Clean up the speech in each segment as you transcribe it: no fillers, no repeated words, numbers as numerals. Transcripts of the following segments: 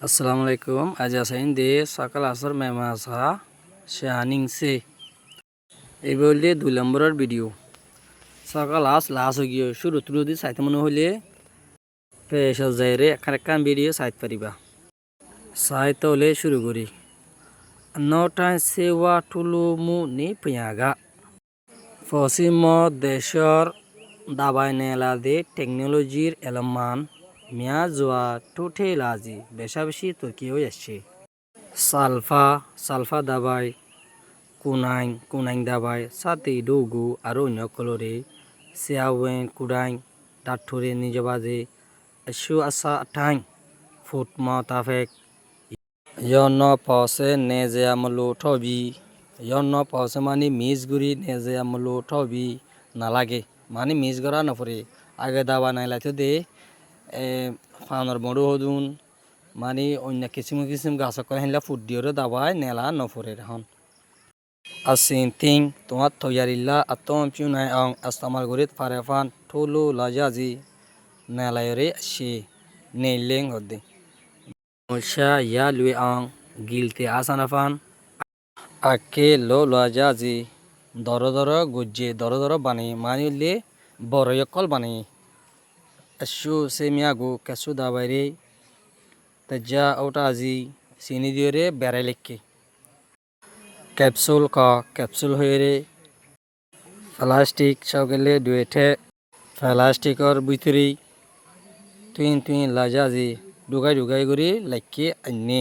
আসসালামু আলাইকুম। আজ আসাইন দে সকাল আসর মেমা আসা শাহানিং সে এই বললে 2 নম্বরের ভিডিও সকাল আস লাস হয়ে গিয়ে শুরু তুলো দি সাইতে মনে হলে পেশ যাইরে একখান ভিডিও সাইত পারিবা সাইতে হলে শুরু করি নটায় সেওয়া টুলু মু নি পিয়াগা পশ্চিম দেশর দাবাই নেলা দে টেকনোলজির এলমান মিয়া জোয়া টুঠে লাজি বেশা বেশি তুর্কি হয়ে আসছে সালফা দাবাই কুনাইং দাবাই সাথে ডৌগু আর অন্য কলরে সিয়াওয়েন কুডাইং ডাঠুরে নিজবাজে এসু আসা ঠাইং foot মাতাফেক yon pause neze amlo thobi yon pause mani misguri neze amlo thobi nalage mani misgora na pore age dawa নাই লাইতে দে ফানর বড় হদুন মানে অন্য কিসিম গাছ করে হেলা ফুট দিওরে দাবায় নেলা নফরে এখন আসিন তিং তোমার তৈয়ারিল্লা আতম পিউ নাই অং আস্তামাল গরিত ফারেফান ঠোলো লাজাজি নেলায়রে সে নেইলেং হদে Musha ya lui ang gilte asanafan ake lo lajaji doro gujje doro bani manile boro yokol bani ashu semiago kasu dabaire taja otaji sini diore berelekke capsule hoire plastic chogele duete plasticor buitri twin lajaji dugai guri like anne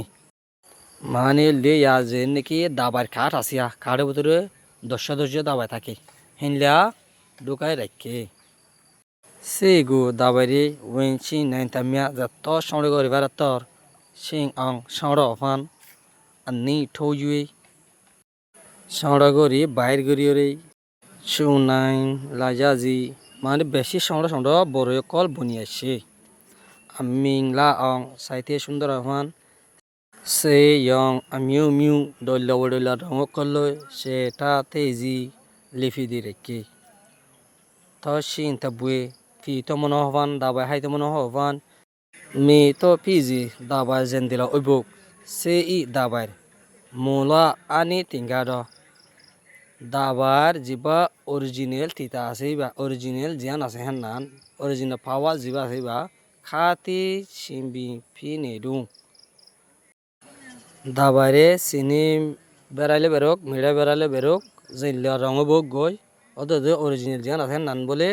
মানে লে যে নাকি দাবার খাট আসিয়া খাটের ভিতরে দশ দাবাই থাকে হিনলা ঢুকাই রাখে সে গো দাবারি ওয়েনচি নাইনতামিয়া যত সাউন্ড করিবার তর সিং আং সাউন্ড অফান আন্নি ঠৌজুই সাউন্ড করি বাইর করিওরে সুনাইন লাজাজি মানে বেশি সাউন্ড বড় কল বনিয়াছে আমিংলা আং সাইতে সুন্দর আহ্বান সে ইয়ং মিউ দল্লা রঙ করলো সেটা তেজি লিফি দি রেখে থিন তাবুয়ে ফি তো মনে হবান দাবাই হাইতে মনে হবান মে তো পিজি দাবাই যেন দিলা ওইবুক সে দাবাই মোলা আনি টিঙ্গার দাবার জিবা অরিজিনাল তিতা আছে বা অরিজিনাল জিয়ান আছে হেন নান অরিজিনাল পাওয়া জিবা আছে বা খাতি সিম্বি ফি নেডু দাবারে চিনি বেড়াইলে বেরোক মিড়া বেড়াইলে বেরোক জিল্লা রঙ বোক গই অত অরিজিনাল জিয়ান আছে নান বলে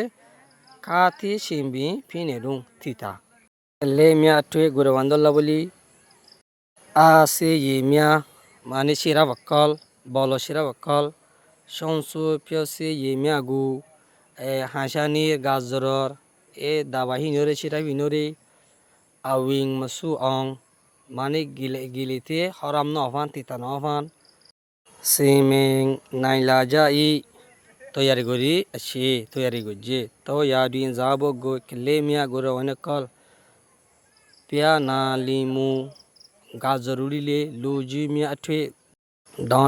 খাতি সিম্বি ফি নেডু তিতা লে মিয়া টুয়ে গুড়ে বান্দল্লা বলি আছে মিয়া মানে শিরা বাক্কল বল শিরা বাক্কল সংসু পিয়সি মিয়া গু হাসানির গাজরর দাবা হিনরে শিরা হিনরে আউইং মাসু অং মানে গিলিতে হরাম নফান তিতা নফান সিমিং নাইলা যা তৈয়ারি করি সে তৈয়ারি করছে তো ইয়াদিন যাব গো লে মিয়া গরে অনেক কল পিয়া না লিমু গাজর উড়িলে লুজি মিয়া ঠে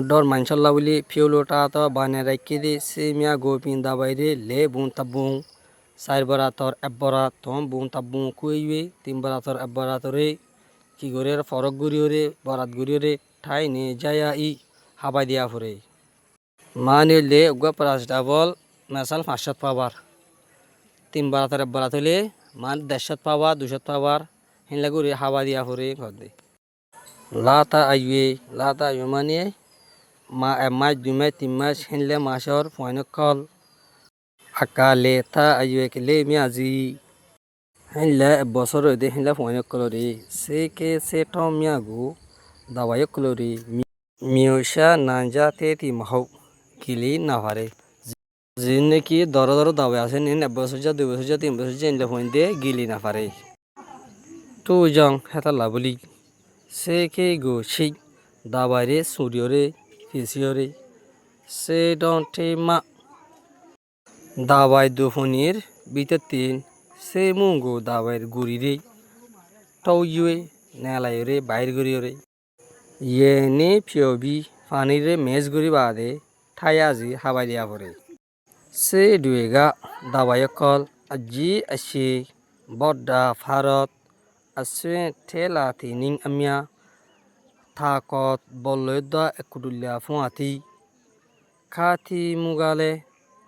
ডর মানসল্লা বলি ফিউলোটা তো বানে রাখি দে সে মিয়া গো পিন দাবাইরে লে বুন তাবুং চার বরা তোর একবরা তম বুন তাবুং কুইবে 3 বরা তোর একবরা তোরে কি করে ফরক গুড়িওরে বরাত গুড়িওরে ঠাই নে যায়া হাবাই দিয়া ফুরে মানে লে উগা প্রাস ডাবল মেসাল 500 পাবার 3 বারাতের বারাত হলে মান 150 পাবার 200 পাবার হিনলা গুড়ি হাবা দিয়া ফুরে ঘর লাতা আইয়ে মানে মাস 2 মাস 3 মাস হিনলে মাসর পয়নক কল আকালে তা আইয়ে লে মিয়াজি হিনলা বছর হইতে হিনলা পয়নক কলরে সে টম মিয়াগু দাবায় কলরে মিউসা নাঞ্জা তেতি মাহৌ কিলি নাভারে যিন নাকি দর দাবাই আছে নিন 1 বছর যা 2 বছর যা 3 বছর যা ইনলে পয়নতে গিলি নাফারে টু জং হেতা লাবলি সে কে গো সেই দাবাইরে সুরিয়রে ফিসিয়রে সে ডন্টে মা দাবাই দুফনির বিতে 3 সে মুঙ্গো দাবাইর গুড়িরে টৌইয়ে নেলায়রে বাইর গুড়িয়রে ইয়েনে পিওবি পানিরে মেজ গুড়ি বাদে ঠায়াজি হাবাই দিয়া পরে সে দুয়েগা দাবাই কল আজি আসে বড্ডা Bharat aswe thela tining amya thakot bolloida ekudulya fuati khati mugale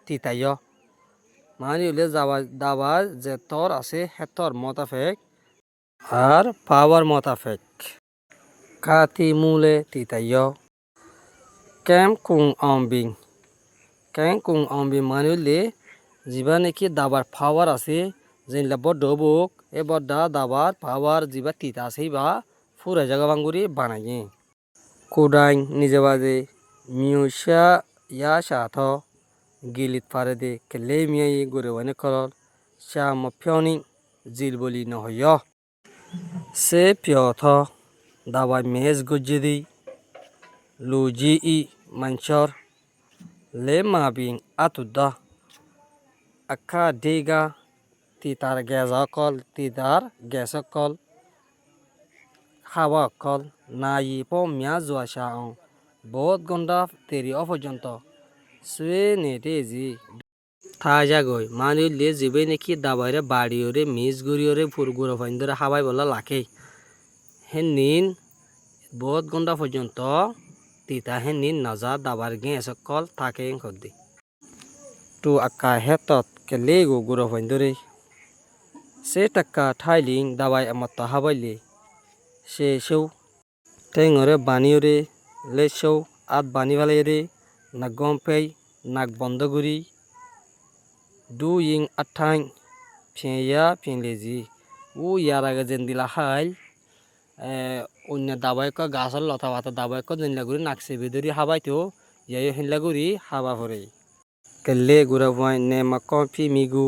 titayo mani hole dabar je tor আছে হেতর মোতাফেক আর পাওয়ার মোতাফেক khati mule titayo kem kung ombing mani hole jiba neki dabar পাওয়ার আছে যেনলা বড় বুক এ বড় দাবার পাওয়ার জিবা তিতা আছে বা ফুরা জায়গা বাঙ্গুরি বানাইয়ে কুডাইং নিজে বাজে মিউসা ইয়া সাথ গিলিত পারে দে কেলে মিয়াই গরে ওয়ানে করল সা মফিয়নি জিল বলি নহয় সে পিয়থ দাবাই মেজ গজ্জে দি লুজি ই মানসর le mabing atuda akka dega titar geza kol titar gesa kol hawa kol nayi po mya jwa shaong বহুত গন্ডা তেরি অপর্যন্ত সুয়ে নেটেজি থাজা গই মানে লে জিবে নাকি দাবাইরে বাড়িওরে মিস গরিওরে ফুরগুড়ো ফাইন্দরে হাবাই বলা লাখে হেন নিন বহুত গন্ডা পর্যন্ত তিতা হেন নিন নাজা দাবার গে সকল থাকে খদ্দি টু আক্কা হেতত কেলে গো গুড়ো ফাইন্দরে সে টাক্কা ঠাইলিং দাবাই আমত হাবাইলে সে সেও টেঙরে বানিওরে le show at bani valere nag gompei nag bondoguri du ying atang phiya phinleji u yara ga jendila hai onya dabai ko gasal lota bata dabai ko jendila guri nakse bedori habai to yayo hinla guri haba hore kelle gura boy ne makko phi migu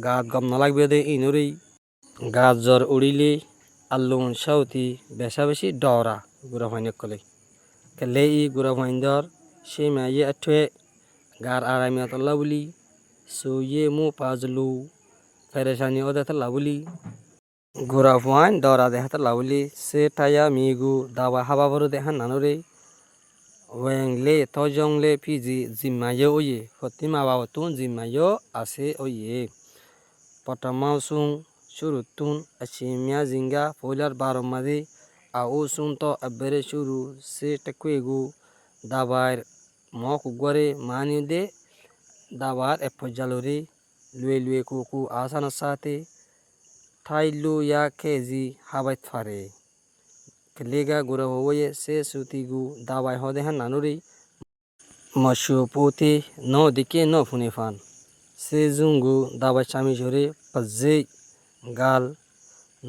ga gam na lagbe de inuri gajor urile allun sauti besa besi dora gura boy ne kole kelei gura bhaindor she maye athwe gar arami atalla buli so ye mu pajlu peresani oda talla buli gura bhain dora de hatalla buli se taya migu dawa haba boru de han nanore wengle tojongle piji jimaye oye fatima bawa tun jimayo ase oye potamausun surutun asimya jinga polar baromade au sunto abere shuru se takwegu dabar mok gore mani de dabar epojalore lue kuku asana sate thailu ya keji habai fare kelega gura hoye se sutigu dabai hode han nanuri mashuputi no dike no funifan se jungu dabai chami jore pajje gal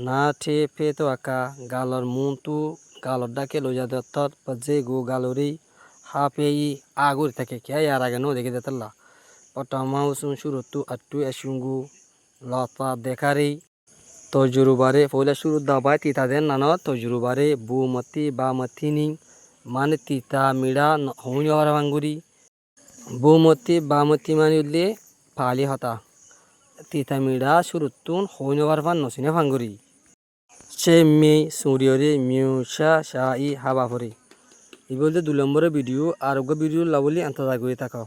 na the peto aka galor muntu galor dake loja dattar pajje go galori ha pei agur take kya yara ga no deke datalla potama usun shurutu attu asungu lata dekari tojurubare pola shuru dabai tita den nano tojurubare bu mati ba matini man tita mira honi hora banguri bu mati ba mati mani le pali hata tita mira shurutun honi hora ban nosine banguri Chemi Suriore Miusha Shai Habafori. Ibolde 2 নম্বরের video আর video lovely আন্তর্জাতিক হয়ে থাকা